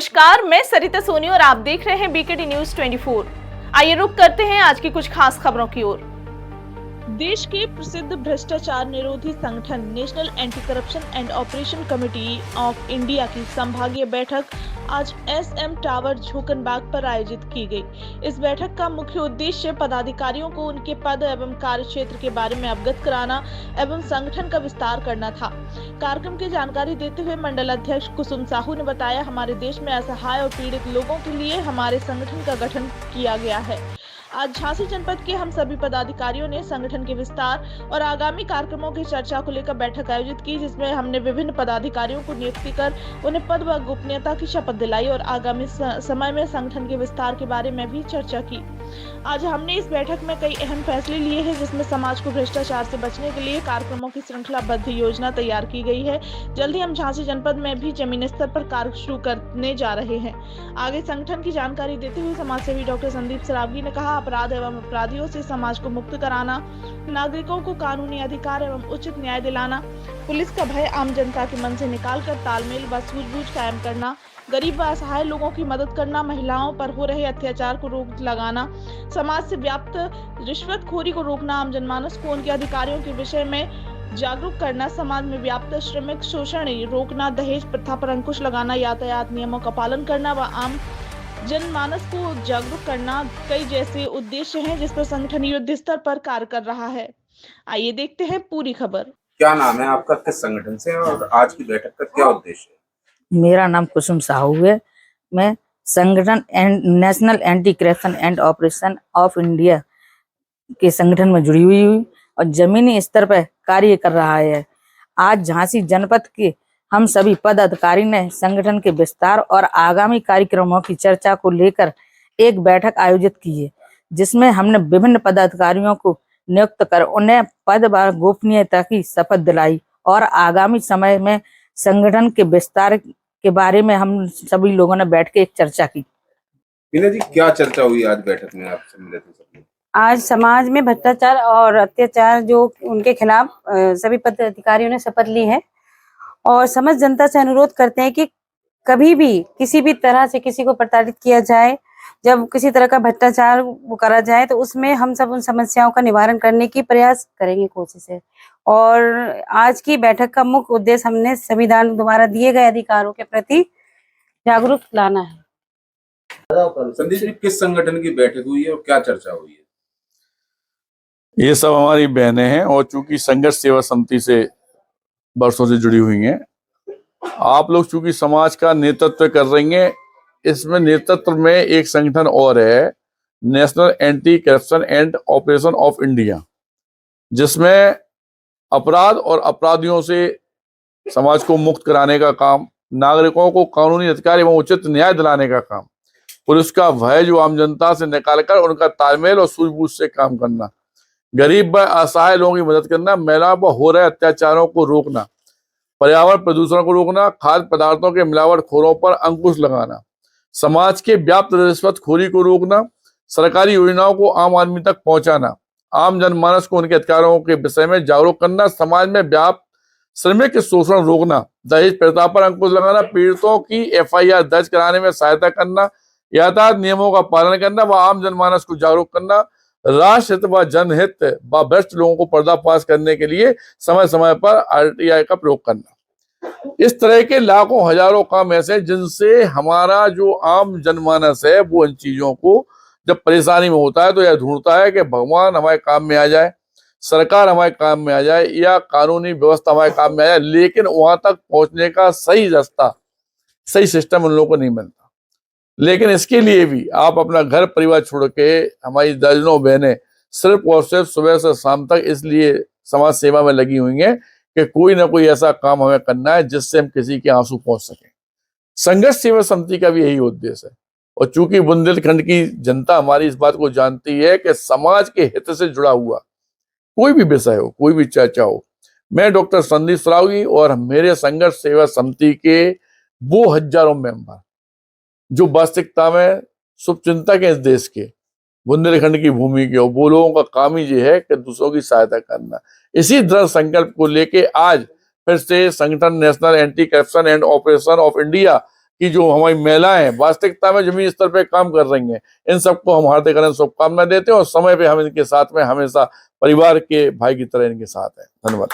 नमस्कार, मैं सरिता सोनी और आप देख रहे हैं बीकेटी न्यूज 24। आइए रुक करते हैं आज की कुछ खास खबरों की ओर। देश के प्रसिद्ध भ्रष्टाचार निरोधी संगठन national anti corruption and operation committee of India की संभागीय बैठक आज एसएम टावर झोकनबाग पर आयोजित की गई। इस बैठक का मुख्य उद्देश्य पदाधिकारियों को उनके पद एवं कार्य क्षेत्र के बारे में अवगत कराना एवं संगठन का विस्तार करना था। कार्यक्रम की जानकारी देते हुए मंडल अध्यक्ष कुसुम साहू ने बताया, हमारे देश में असहाय और पीड़ित लोगों के लिए हमारे संगठन का गठन किया गया है। आज झांसी जनपद के हम सभी पदाधिकारियों ने संगठन के विस्तार और आगामी कार्यक्रमों की चर्चा को लेकर बैठक आयोजित की, जिसमें हमने विभिन्न पदाधिकारियों को नियुक्ति कर उन्हें पद व गोपनीयता की शपथ दिलाई और आगामी समय में संगठन के विस्तार के बारे में भी चर्चा की। आज हमने इस बैठक में कई अहम फैसले लिए हैं, जिसमें समाज को भ्रष्टाचार से बचने के लिए कार्यक्रमों की श्रृंखलाबद्ध योजना तैयार की गई है। जल्द ही हम झांसी जनपद में भी जमीनी स्तर पर कार्य शुरू करने जा रहे हैं। आगे संगठन की जानकारी देते हुए समाज सेवी डॉक्टर संदीप सरावगी ने कहा, अपराध एवं अपराधियों से समाज को मुक्त कराना, नागरिकों को कानूनी अधिकार एवं उचित न्याय दिलाना, पुलिस का भय आम जनता के मन से निकालकर तालमेल व सूझबूझ कायम करना, गरीब व असहाय लोगों की मदद करना, महिलाओं पर हो रहे अत्याचार को रोक लगाना, समाज से व्याप्त रिश्वतखोरी को रोकना, आम जनमानस को उनके अधिकारियों के विषय में जागरूक करना, समाज में व्याप्त श्रमिक शोषण रोकना, दहेज प्रथा पर अंकुश लगाना, यातायात नियमों का पालन करना व आम जनमानस को जागरूक करना कई जैसे उद्देश्य हैं, जिस पर संगठन युद्ध स्तर पर कार्य कर रहा है। आइए देखते हैं पूरी खबर। क्या नाम है आपका, किस संगठन से और आज की बैठक का क्या उद्देश्य है? मेरा नाम कुसुम साहू है। मैं संगठन national anti corruption and operation of India के संगठन में जुड़ी हुई और जमीनी स्तर पर कार्य कर रहा है। आज झांसी जनपद के हम सभी पदाधिकारी ने संगठन के विस्तार और आगामी कार्यक्रमों की चर्चा को लेकर एक बैठक आयोजित की है, जिसमें हमने विभिन्न पदाधिकारियों को नियुक्त कर उन्हें पद व गोपनीयता की शपथ दिलाई और आगामी समय में संगठन के विस्तार के बारे में हम सभी लोगों ने बैठ के एक चर्चा की। मीना जी, क्या चर्चा हुई आज बैठक में, आपसे मिले थे सब लोग? आज समाज में भ्रष्टाचार और अत्याचार जो उनके खिलाफ सभी पदाधिकारियों ने शपथ ली है और समस्त जनता से अनुरोध करते हैं कि कभी भी किसी भी तरह से किसी को प्रताड़ित किया जाए, जब किसी तरह का भ्रष्टाचार करा जाए तो उसमें हम सब उन समस्याओं का निवारण करने की प्रयास करेंगे, कोशिश है। और आज की बैठक का मुख्य उद्देश्य हमने संविधान द्वारा दिए गए अधिकारों के प्रति जागरूक लाना है। संदीप जी, किस संगठन की बैठक हुई है और क्या चर्चा हुई है? ये सब हमारी बहनें हैं और चूंकि संघर्ष सेवा समिति से वर्षों से जुड़ी हुई हैं। आप लोग चूंकि समाज का नेतृत्व कर रही हैं, इसमें नेतृत्व में एक संगठन और है, national anti corruption and operation of India, जिसमें अपराध और अपराधियों से समाज को मुक्त कराने का काम, नागरिकों को कानूनी अधिकार एवं उचित न्याय दिलाने का काम, पुलिस का भय जो आम जनता से निकालकर उनका तालमेल और सूझबूझ से काम करना, गरीब व असहाय लोगों की मदद करना, महिलाओं पर हो रहे अत्याचारों को रोकना, पर्यावरण प्रदूषण को रोकना, खाद्य पदार्थों के मिलावटखोरों पर अंकुश लगाना, समाज के व्याप्त रिश्वतखोरी को रोकना, सरकारी योजनाओं को आम आदमी तक पहुंचाना, आम जनमानस को उनके अधिकारों के विषय में जागरूक करना, समाज में व्याप्त श्रमिक शोषण रोकना, दहेज प्रथा पर अंकुश लगाना, पीड़ितों की एफआईआर दर्ज कराने में सहायता करना, यातायात नियमों का पालन करना व आम जनमानस को जागरूक करना, राष्ट्रहित व जनहित व भ्रष्ट लोगों को पर्दाफाश करने के लिए समय समय पर आरटीआई का प्रयोग करना। इस तरह के लाखों हजारों काम ऐसे जिनसे हमारा जो आम जनमानस है वो इन चीजों को जब परेशानी में होता है तो यह ढूंढता है कि भगवान हमारे काम में आ जाए, सरकार हमारे काम में आ जाए या कानूनी व्यवस्था हमारे काम में आ जाए, लेकिन वहां तक पहुंचने का सही रास्ता, सही सिस्टम उन लोगों को नहीं मिलता। लेकिन इसके लिए भी आप अपना घर परिवार छोड़ के, हमारी दर्जनों बहनें सिर्फ और सिर्फ सुबह से शाम तक इसलिए समाज सेवा में लगी हुई हैं कि कोई ना कोई ऐसा काम हमें करना है जिससे हम किसी के आंसू पहुंच सकें। संघर्ष सेवा समिति का भी यही उद्देश्य है और चूंकि बुंदेलखंड की जनता हमारी इस बात को जानती है कि समाज के हित से जुड़ा हुआ कोई भी विषय हो, कोई भी चर्चा हो, मैं डॉक्टर संदीप सरावगी और मेरे संघर्ष सेवा समिति के वो हजारों मेंबर जो वास्तविकता में शुभचिंतक हैं इस देश के, बुंदेलखंड की भूमि के, वो लोगों का काम ही ये है कि दूसरों की सहायता करना। इसी दृढ़ संकल्प को लेके आज फिर से संगठन national anti corruption and operation of India कि जो हमारी महिलाएं वास्तविकता में जमीनी स्तर पे काम कर रही हैं, इन सबको हम हार्दिक शुभकामनाएं देते हैं और समय पे हम इनके साथ में हमेशा परिवार के भाई की तरह इनके साथ हैं। धन्यवाद।